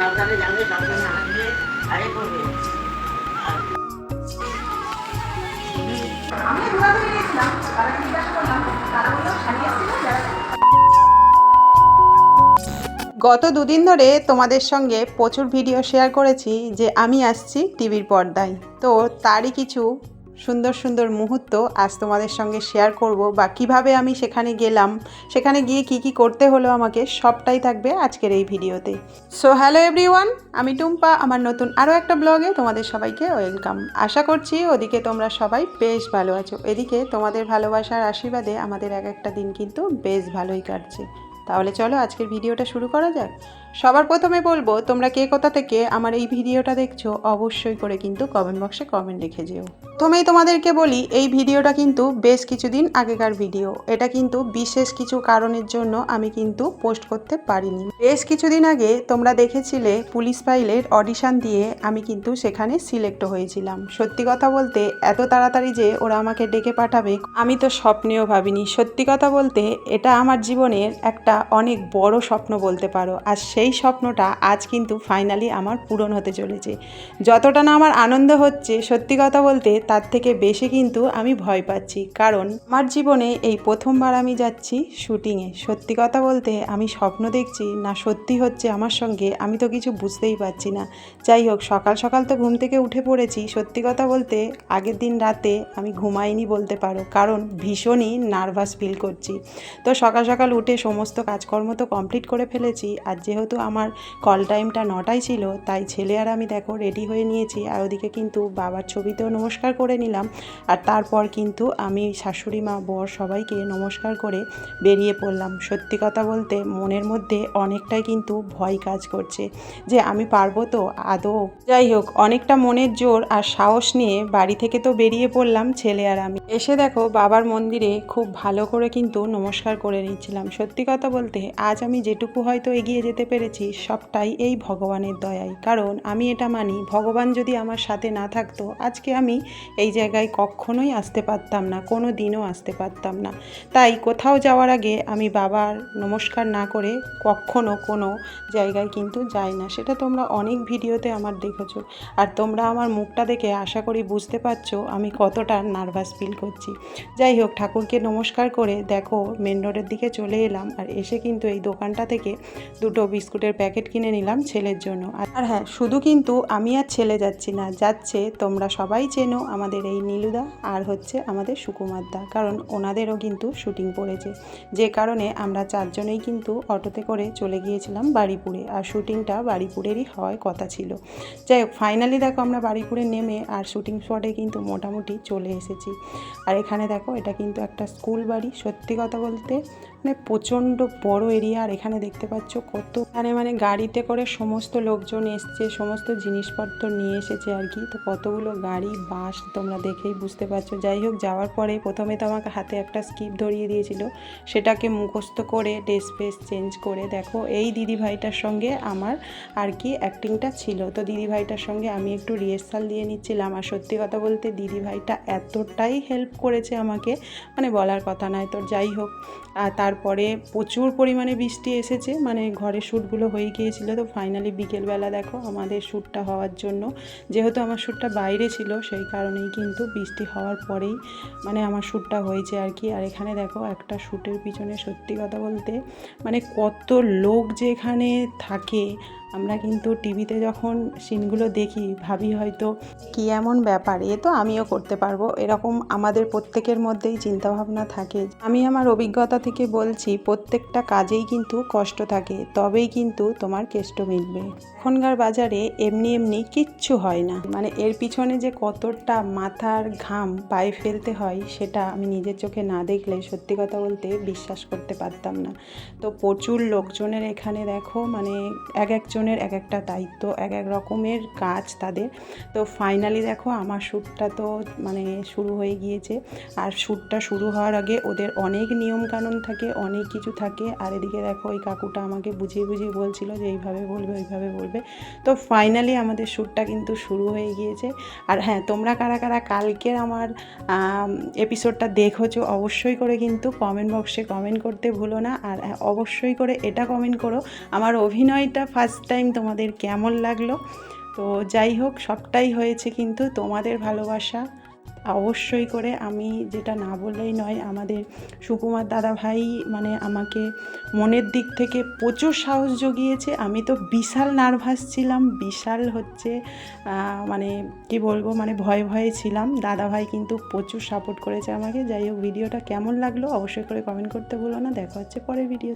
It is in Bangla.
সাবধানে যাবে, সাবধানে আসবে, আরে করবে। আমি ঘোরা ধরে গেছিলাম, তারা জিজ্ঞাসা করলাম, তারা বললো শাড়ি আসছিল যারা। গত দুদিন ধরে তোমাদের সঙ্গে প্রচুর ভিডিও শেয়ার করেছি যে আমি আসছি টিভির পর্দায়। তো তারই কিছু সুন্দর সুন্দর মুহূর্ত আজ তোমাদের সঙ্গে শেয়ার করব, বা কিভাবে আমি সেখানে গেলাম, সেখানে গিয়ে কি কি করতে হলো আমাকে, সবটাই থাকবে আজকের এই ভিডিওতে। সো হ্যালো এভরিওয়ান, আমি টুম্পা, আমার নতুন আরও একটা ব্লগে তোমাদের সবাইকে ওয়েলকাম। আশা করছি ওদিকে তোমরা সবাই বেশ ভালো আছো, এদিকে তোমাদের ভালোবাসার আশীর্বাদে আমাদের এক একটা দিন কিন্তু বেশ ভালোই কাটছে। তাহলে চলো আজকের ভিডিওটা শুরু করা যাক। সবার প্রথমে বলবো, তোমরা কে কোথা থেকে আমার এই ভিডিওটা দেখছো অবশ্যই করে কিন্তু কমেন্ট বক্সে কমেন্ট লিখে যেও। প্রথমেই তোমাদেরকে বলি, এই ভিডিওটা কিন্তু বেশ কিছুদিন আগেকার ভিডিও। এটা কিন্তু বিশেষ কিছু কারণের জন্য আমি কিন্তু পোস্ট করতে পারিনি। বেশ কিছুদিন আগে তোমরা দেখেছিলে পুলিশ ফাইলের অডিশন দিয়ে আমি কিন্তু সেখানে সিলেক্ট হয়েছিলাম। সত্যি কথা বলতে এত তাড়াতাড়ি যে ওরা আমাকে ডেকে পাঠাবে আমি তো স্বপ্নেও ভাবিনি। সত্যি কথা বলতে এটা আমার জীবনের একটা অনেক বড় স্বপ্ন বলতে পারো। আর সেই স্বপ্নটা আজ কিন্তু ফাইনালি আমার পূরণ হতে চলেছে। যতটা না আমার আনন্দ হচ্ছে, সত্যি কথা বলতে তার থেকে বেশি কিন্তু আমি ভয় পাচ্ছি, কারণ আমার জীবনে এই প্রথমবার আমি যাচ্ছি শুটিংয়ে। সত্যি কথা বলতে আমি স্বপ্ন দেখছি না সত্যি হচ্ছে আমার সঙ্গে, আমি তো কিছু বুঝতেই পারছি না। যাই হোক, সকাল সকাল তো ঘুম থেকে উঠে পড়েছি। সত্যি কথা বলতে আগের দিন রাতে আমি ঘুমাইনি বলতে পারো, কারণ ভীষণই নার্ভাস ফিল করছি। তো সকাল সকাল উঠে সমস্ত কাজকর্ম তো কমপ্লিট করে ফেলেছি। আর যেহেতু আমার কল টাইমটা 9টায় ছিল, তাই ছেলে আর আমি দেখো রেডি হয়ে নিয়েছি। আর ওদিকে কিন্তু বাবার ছবিতেও নমস্কার করে নিলাম। আর তারপর কিন্তু আমি শাশুড়ি মা বর সবাইকে নমস্কার করে বেরিয়ে পড়লাম। সত্যি কথা বলতে মনের মধ্যে অনেকটাই কিন্তু ভয় কাজ করছে যে আমি পারবো তো আদৌ। যাই হোক, অনেকটা মনের জোর আর সাহস নিয়ে বাড়ি থেকে তো বেরিয়ে পড়লাম ছেলে আর আমি। এসে দেখো বাবার মন্দিরে খুব ভালো করে কিন্তু নমস্কার করে নিচ্ছিলাম। সত্যি কথা বলতে আজ আমি যেটুকু হয়তো এগিয়ে যেতে পেরেছি সবটাই এই ভগবানের দয়ায়। কারণ আমি এটা মানি, ভগবান যদি আমার সাথে না থাকতো আজকে আমি এই জায়গায় কখনোই আসতে পারতাম না, কোনো দিনও আসতে পারতাম না। তাই কোথাও যাওয়ার আগে আমি বাবার নমস্কার না করে কখনো কোনো জায়গায় কিন্তু যাই না। সেটা তোমরা অনেক ভিডিওতে আমার দেখেছো। আর তোমরা আমার মুখটা দেখে আশা করি বুঝতে পারছো আমি কতটা নার্ভাস ফিল করছি। যাই হোক, ঠাকুরকে নমস্কার করে দেখো মেন রোডের দিকে চলে এলাম। আর এসে কিন্তু এই দোকানটা থেকে দুটো বিস্কুটের প্যাকেট কিনে নিলাম ছেলের জন্য। আর হ্যাঁ, শুধু কিন্তু আমি আর ছেলে যাচ্ছি না, যাচ্ছে তোমরা সবাই চেনো আমাদের এই নীলুদা আর হচ্ছে আমাদের সুকুমারদা, কারণ ওনাদেরও কিন্তু শুটিং পড়েছে। যে কারণে আমরা চারজনেই কিন্তু অটোতে করে চলে গিয়েছিলাম বাড়িপুরে। আর শুটিংটা বাড়িপুরেরই হওয়ার কথা ছিল। যাই হোক, ফাইনালি দেখো আমরা বাড়িপুরে নেমে আর শুটিং স্পটে কিন্তু মোটামুটি চলে এসেছি। আর এখানে দেখো এটা কিন্তু একটা স্কুল বাড়ি। সত্যি কথা বলতে মানে প্রচণ্ড বড় এরিয়া। আর এখানে দেখতে পাচ্ছ কত মানে গাড়িতে করে সমস্ত লোকজন এসছে, সমস্ত জিনিসপত্র নিয়ে এসেছে আর কি। তো কতগুলো গাড়ি বাস তোমরা দেখেই বুঝতে পারছো। যাই হোক, যাওয়ার পরে প্রথমে তো আমাকে হাতে একটা স্ক্রিপ্ট ধরিয়ে দিয়েছিল, সেটাকে মুখস্থ করে ড্রেস ফ্রেস চেঞ্জ করে দেখো এই দিদিভাইটার সঙ্গে আমার আর কি অ্যাক্টিংটা ছিল। তো দিদিভাইটার সঙ্গে আমি একটু রিহার্সাল দিয়ে নিচ্ছিলাম। আর সত্যি কথা বলতে দিদিভাইটা এতটাই হেল্প করেছে আমাকে, মানে বলার কথা নয়। তো যাই হোক, আর তারপরে প্রচুর পরিমাণে বৃষ্টি এসেছে, মানে ঘরের শ্যুটগুলো হয়ে গিয়েছিলো। তো ফাইনালি বিকেলবেলা দেখো আমাদের শ্যুটটা হওয়ার জন্য, যেহেতু আমার শ্যুটটা বাইরে ছিল সেই কারণেই কিন্তু বৃষ্টি হওয়ার পরেই মানে আমার শ্যুটটা হয়েছে আর কি। আর এখানে দেখো একটা শ্যুটের পিছনে সত্যি কথা বলতে মানে কত লোক যে এখানে থাকে, আমরা কিন্তু টিভিতে যখন সিনগুলো দেখি ভাবি হয়তো কি এমন ব্যাপার, এ তো আমিও করতে পারবো, এরকম আমাদের প্রত্যেকের মধ্যেই চিন্তাভাবনা থাকে। আমি আমার অভিজ্ঞতা থেকে বলছি, প্রত্যেকটা কাজেই কিন্তু কষ্ট থাকে, তবেই কিন্তু তোমার কেষ্ট মিলবে। এখনকার বাজারে এমনি এমনি কিচ্ছু হয় না, মানে এর পিছনে যে কতটা মাথার ঘাম পায়ে ফেলতে হয় সেটা আমি নিজের চোখে না দেখলে সত্যি কথা বলতে বিশ্বাস করতে পারতাম না। তো প্রচুর লোকজনের এখানে দেখো মানে এক একজনের এক একটা দায়িত্ব, এক এক রকমের কাজ তাদের। তো ফাইনালি দেখো আমার শ্যুটটা তো মানে শুরু হয়ে গিয়েছে। আর শ্যুটটা শুরু হওয়ার আগে ওদের অনেক নিয়মকানুন থাকে, অনেক কিছু থাকে। আর এদিকে দেখো ওই কাকুটা আমাকে বুঝিয়ে বুঝিয়ে বলছিল যে এইভাবে বলবে ওইভাবে বলবে। তো ফাইনালি আমাদের শ্যুটটা কিন্তু শুরু হয়ে গিয়েছে। আর হ্যাঁ, তোমরা কারা কারা কালকের আমার এপিসোডটা দেখেছো অবশ্যই করে কিন্তু কমেন্ট বক্সে কমেন্ট করতে ভুলো না। আর অবশ্যই করে এটা কমেন্ট করো আমার অভিনয়টা ফার্স্ট টাইম টাইম তোমাদের কেমন লাগলো। তো যাই হোক, সবটাই হয়েছে কিন্তু তোমাদের ভালোবাসা। অবশ্যই করে আমি যেটা না বললেই নয়, আমাদের সুকুমার দাদা ভাই মানে আমাকে মনের দিক থেকে প্রচুর সাহস জুগিয়েছে। আমি তো বিশাল নার্ভাস ছিলাম, বিশাল হচ্ছে মানে কি বলবো, মানে ভয়ে ছিলাম। দাদা ভাই কিন্তু প্রচুর সাপোর্ট করেছে আমাকে। যাই হোক, ভিডিওটা কেমন লাগলো অবশ্যই করে কমেন্ট করতে ভুলো না। দেখা হচ্ছে পরের ভিডিও।